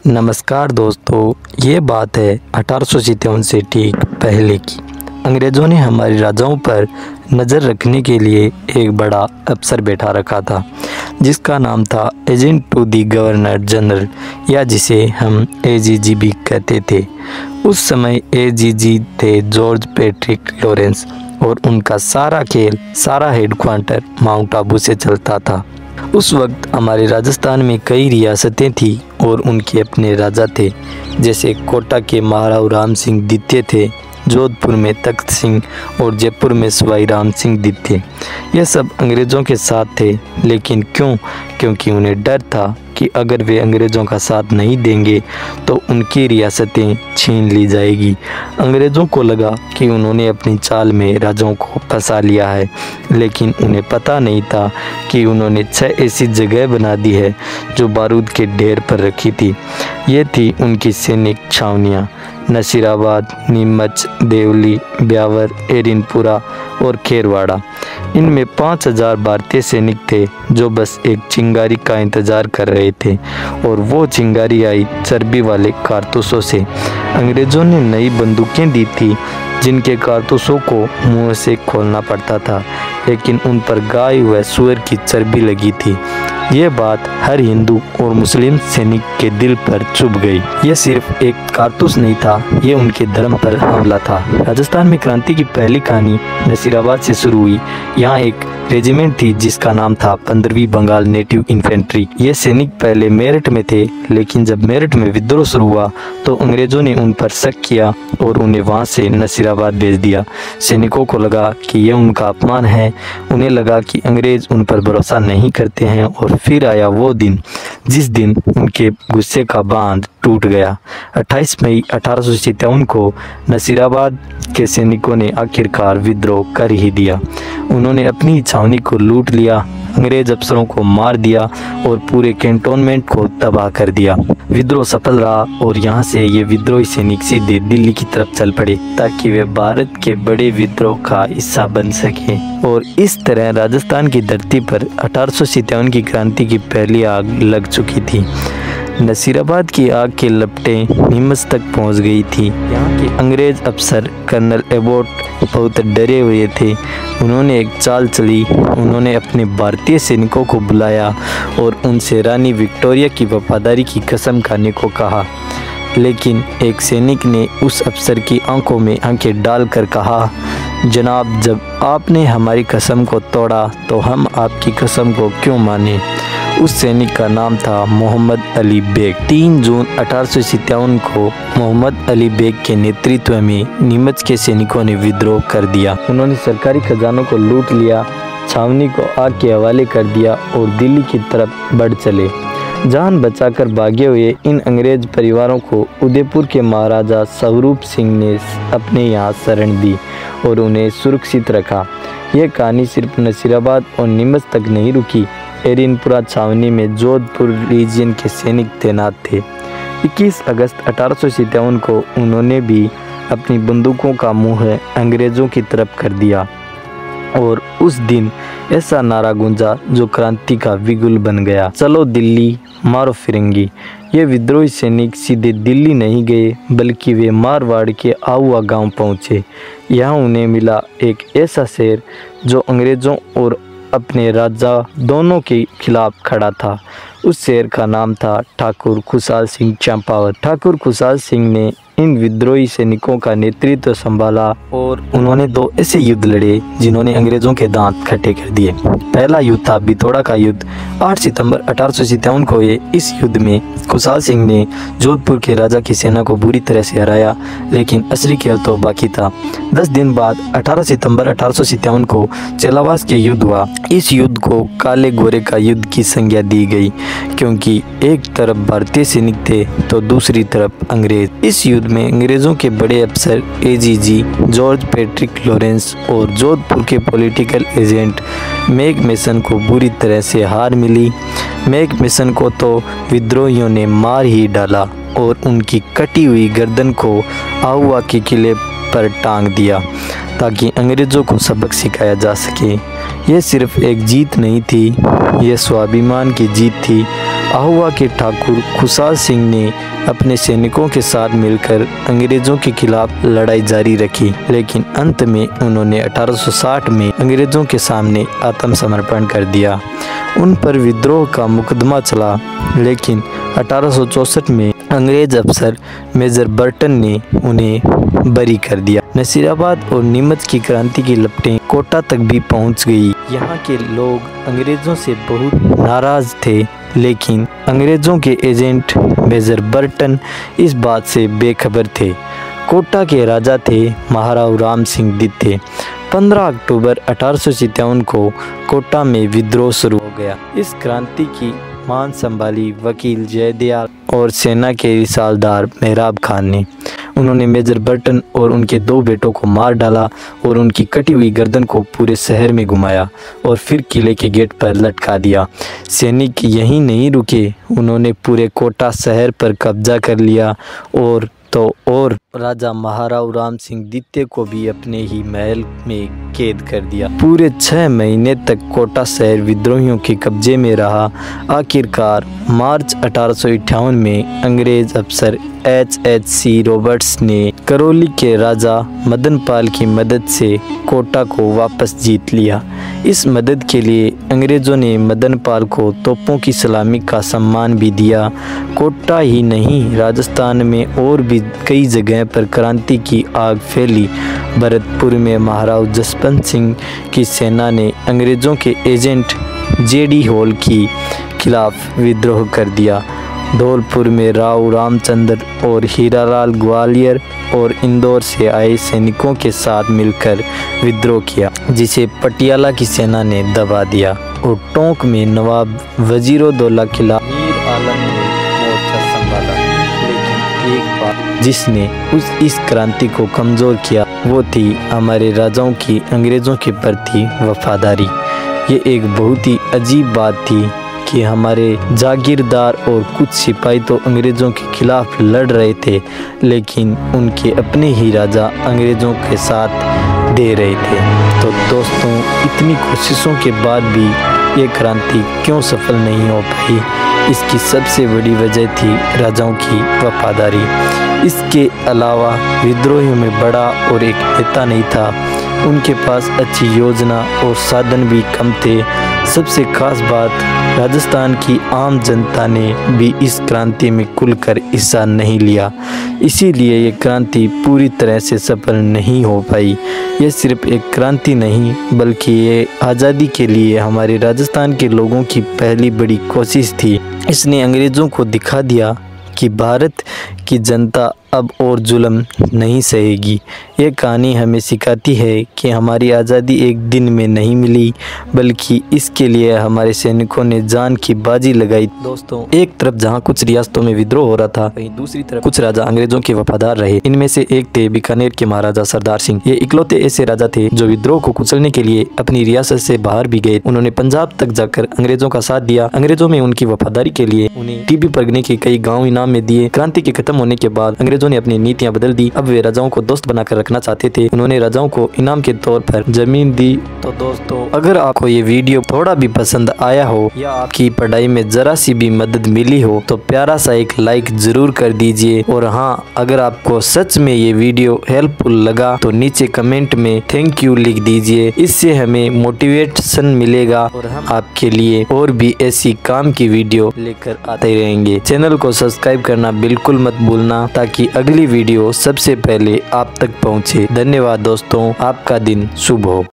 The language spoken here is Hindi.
नमस्कार दोस्तों, ये बात है 1857 से ठीक पहले की। अंग्रेज़ों ने हमारे राजाओं पर नज़र रखने के लिए एक बड़ा अफसर बैठा रखा था जिसका नाम था agent to the governor general, या जिसे हम एजीजी भी कहते थे। उस समय एजीजी थे जॉर्ज पैट्रिक लॉरेंस और उनका सारा खेल, सारा हेडक्वार्टर माउंट आबू से चलता था। उस वक्त हमारे राजस्थान में कई रियासतें थी और उनके अपने राजा थे, जैसे कोटा के महाराव राम सिंह द्वितीय थे, जोधपुर में तख्त सिंह और जयपुर में सवाई राम सिंह द्वितीय। ये सब अंग्रेज़ों के साथ थे, लेकिन क्यों? क्योंकि उन्हें डर था कि अगर वे अंग्रेज़ों का साथ नहीं देंगे तो उनकी रियासतें छीन ली जाएगी। अंग्रेज़ों को लगा कि उन्होंने अपनी चाल में राजाओं को फंसा लिया है, लेकिन उन्हें पता नहीं था कि उन्होंने 6 ऐसी जगह बना दी है जो बारूद के ढेर पर रखी थी। ये थी उनकी सैनिक छावनियाँ: नसीराबाद, नीमच, देवली, ब्यावर, एरिनपुरा और खेरवाड़ा। इनमें 5000 भारतीय सैनिक थे जो बस एक चिंगारी का इंतज़ार कर रहे थे, और वो चिंगारी आई चर्बी वाले कारतूसों से। अंग्रेज़ों ने नई बंदूकें दी थी जिनके कारतूसों को मुंह से खोलना पड़ता था, लेकिन उन पर गाय व सूअर की चर्बी लगी थी। ये बात हर हिंदू और मुस्लिम सैनिक के दिल पर चुभ गई। यह सिर्फ एक कारतूस नहीं था, ये उनके धर्म पर हमला था। राजस्थान में क्रांति की पहली कहानी नसीराबाद से शुरू हुई। यहाँ एक रेजिमेंट थी जिसका नाम था 15वीं बंगाल नेटिव इन्फेंट्री। ये सैनिक पहले मेरठ में थे, लेकिन जब मेरठ में विद्रोह शुरू हुआ तो अंग्रेज़ों ने उन पर शक किया और उन्हें वहाँ से नसीराबाद भेज दिया। सैनिकों को लगा कि यह उनका अपमान है, उन्हें लगा कि अंग्रेज़ उन पर भरोसा नहीं करते हैं, और फिर आया वो दिन जिस दिन उनके गुस्से का बांध टूट गया। 28 मई 1857 को नसीराबाद के सैनिकों ने आखिरकार विद्रोह कर ही दिया। उन्होंने अपनी छावनी को लूट लिया, अंग्रेज अफसरों को मार दिया और पूरे कैंटोनमेंट को तबाह कर दिया। विद्रोह सफल रहा और यहाँ से ये विद्रोही सैनिक सीधे दिल्ली की तरफ चल पड़े ताकि वे भारत के बड़े विद्रोह का हिस्सा बन सके। और इस तरह राजस्थान की धरती पर 1857 की क्रांति की पहली आग लग चुकी थी। नसीराबाद की आग की लपटें नीमच तक पहुंच गई थी। यहाँ के अंग्रेज अफसर कर्नल एबोट बहुत डरे हुए थे। उन्होंने एक चाल चली, उन्होंने अपने भारतीय सैनिकों को बुलाया और उनसे रानी विक्टोरिया की वफादारी की कसम खाने को कहा। लेकिन एक सैनिक ने उस अफसर की आंखों में आंखें डालकर कहा, जनाब, जब आपने हमारी कसम को तोड़ा तो हम आपकी कसम को क्यों माने? उस सैनिक का नाम था मोहम्मद अली बेग। 3 जून 1857 को मोहम्मद अली बेग के नेतृत्व में नीमच के सैनिकों ने विद्रोह कर दिया। उन्होंने सरकारी खजानों को लूट लिया, छावनी को आग के हवाले कर दिया और दिल्ली की तरफ बढ़ चले। जान बचाकर भागे हुए इन अंग्रेज परिवारों को उदयपुर के महाराजा स्वरूप सिंह ने अपने यहाँ शरण दी और उन्हें सुरक्षित रखा। यह कहानी सिर्फ नसीराबाद और नीमच तक नहीं रुकी। एरिनपुरा छावनी में जोधपुर रीजन के सैनिक तैनात थे। 21 अगस्त 1857 को उन्होंने भी अपनी बंदूकों का मुंह अंग्रेज़ों की तरफ कर दिया और उस दिन ऐसा नारा गूंजा जो क्रांति का बिगुल बन गया, चलो दिल्ली मारो फिरंगी। ये विद्रोही सैनिक सीधे दिल्ली नहीं गए, बल्कि वे मारवाड़ के आहुआ गांव पहुंचे। यहाँ उन्हें मिला एक ऐसा शहर जो अंग्रेज़ों और अपने राजा दोनों के खिलाफ खड़ा था। उस शहर का नाम था ठाकुर खुशहाल सिंह चंपावत। ठाकुर खुशहाल सिंह ने इन विद्रोही सैनिकों का नेतृत्व संभाला और उन्होंने 2 ऐसे युद्ध लड़े जिन्होंने अंग्रेज़ों के दांत खट्टे कर दिए। पहला युद्ध था बिथोड़ा का युद्ध। 8 सितंबर 1857 को इस युद्ध में खुशहाल सिंह ने जोधपुर के राजा की सेना को बुरी तरह से हराया, लेकिन असली खेल तो बाकी था। 10 दिन बाद 18 सितंबर 1857 को चेलावास के युद्ध हुआ। इस युद्ध को काले गोरे का युद्ध की संज्ञा दी गई, क्योंकि एक तरफ भारतीय सैनिक थे तो दूसरी तरफ अंग्रेज। इस युद्ध में अंग्रेज़ों के बड़े अफसर एजीजी जॉर्ज पैट्रिक लॉरेंस और जोधपुर के पॉलिटिकल एजेंट मैक मेसन को बुरी तरह से हार मिली। मैक मेसन को तो विद्रोहियों ने मार ही डाला और उनकी कटी हुई गर्दन को आहुआ के किले पर टांग दिया ताकि अंग्रेज़ों को सबक सिखाया जा सके। यह सिर्फ एक जीत नहीं थी, यह स्वाभिमान की जीत थी। आहुआ के ठाकुर खुशहाल सिंह ने अपने सैनिकों के साथ मिलकर अंग्रेज़ों के खिलाफ लड़ाई जारी रखी, लेकिन अंत में उन्होंने 1860 में अंग्रेज़ों के सामने आत्मसमर्पण कर दिया। उन पर विद्रोह का मुकदमा चला, लेकिन 1864 में अंग्रेज़ अफसर मेजर बर्टन ने उन्हें बरी कर दिया। नसीराबाद और नीमच की क्रांति की लपटें कोटा तक भी पहुंच गई। यहाँ के लोग अंग्रेज़ों से बहुत नाराज़ थे, लेकिन अंग्रेज़ों के एजेंट मेजर बर्टन इस बात से बेखबर थे। कोटा के राजा थे महाराव राम सिंह दित्ते। 15 अक्टूबर 1857 को कोटा में विद्रोह शुरू हो गया। इस क्रांति की मान संभाली वकील जयदयाल और सेना के रिसालदार मेहराब खान ने। उन्होंने मेजर बर्टन और उनके 2 बेटों को मार डाला और उनकी कटी हुई गर्दन को पूरे शहर में घुमाया और फिर किले के गेट पर लटका दिया। सैनिक यहीं नहीं रुके, उन्होंने पूरे कोटा शहर पर कब्जा कर लिया और राजा महाराव राम सिंह दित्ते को भी अपने ही महल में कैद कर दिया। पूरे 6 महीने तक कोटा शहर विद्रोहियों के कब्जे में रहा। आखिरकार मार्च 1858 में अंग्रेज अफसर HHC रॉबर्ट्स ने करौली के राजा मदनपाल की मदद से कोटा को वापस जीत लिया। इस मदद के लिए अंग्रेज़ों ने मदनपाल को तोपों की सलामी का सम्मान भी दिया। कोटा ही नहीं, राजस्थान में और भी कई जगह पर क्रांति की आग फैली। भरतपुर में महाराव जसवंत सिंह की सेना ने अंग्रेज़ों के एजेंट JD हॉल के खिलाफ विद्रोह कर दिया। धौलपुर में राव रामचंद्र और हीरालाल ग्वालियर और इंदौर से आए सैनिकों के साथ मिलकर विद्रोह किया, जिसे पटियाला की सेना ने दबा दिया। और टोंक में नवाब वजीरोदौला खिलाफ मीर आलम ने मोर्चा संभाला, लेकिन एक बात जिसने इस क्रांति को कमज़ोर किया वो थी हमारे राजाओं की अंग्रेज़ों के प्रति वफादारी। ये एक बहुत ही अजीब बात थी कि हमारे जागीरदार और कुछ सिपाही तो अंग्रेज़ों के खिलाफ लड़ रहे थे, लेकिन उनके अपने ही राजा अंग्रेज़ों के साथ दे रहे थे। तो दोस्तों, इतनी कोशिशों के बाद भी ये क्रांति क्यों सफल नहीं हो पाई? इसकी सबसे बड़ी वजह थी राजाओं की वफादारी। इसके अलावा विद्रोहियों में बड़ा और एक नेता नहीं था, उनके पास अच्छी योजना और साधन भी कम थे। सबसे खास बात, राजस्थान की आम जनता ने भी इस क्रांति में खुलकर हिस्सा नहीं लिया, इसीलिए ये क्रांति पूरी तरह से सफल नहीं हो पाई। ये सिर्फ एक क्रांति नहीं, बल्कि ये आज़ादी के लिए हमारे राजस्थान के लोगों की पहली बड़ी कोशिश थी। इसने अंग्रेज़ों को दिखा दिया कि भारत की जनता अब और जुल्म नहीं सहेगी। ये कहानी हमें सिखाती है कि हमारी आज़ादी एक दिन में नहीं मिली, बल्कि इसके लिए हमारे सैनिकों ने जान की बाजी लगाई। दोस्तों, एक तरफ जहां कुछ रियासतों में विद्रोह हो रहा था, वहीं दूसरी तरफ कुछ राजा अंग्रेजों के वफादार रहे। इनमें से एक थे बीकानेर के महाराजा सरदार सिंह। ये इकलौते ऐसे राजा थे जो विद्रोह को कुचलने के लिए अपनी रियासत से बाहर भी गए। उन्होंने पंजाब तक जाकर अंग्रेजों का साथ दिया। अंग्रेजों में उनकी वफादारी के लिए उन्हें टीबी परगने के कई गाँव इनाम में दिए। क्रांति के खत्म होने के बाद अंग्रेजों ने अपनी नीतियां बदल दी। अब वे राजाओं को दोस्त बनाकर रखना चाहते थे। उन्होंने राजाओं को इनाम के तौर पर जमीन दी। तो दोस्तों, अगर आपको ये वीडियो थोड़ा भी पसंद आया हो या आपकी पढ़ाई में जरा सी भी मदद मिली हो तो प्यारा सा एक लाइक जरूर कर दीजिए। और हाँ, अगर आपको सच में ये वीडियो हेल्पफुल लगा तो नीचे कमेंट में थैंक यू लिख दीजिए। इससे हमें मोटिवेशन मिलेगा और हम आपके लिए और भी ऐसी काम की वीडियो लेकर आते रहेंगे। चैनल को सब्सक्राइब करना बिल्कुल मत भूलना, ताकि अगली वीडियो सबसे पहले आप तक पहुंचे। धन्यवाद दोस्तों, आपका दिन शुभ हो।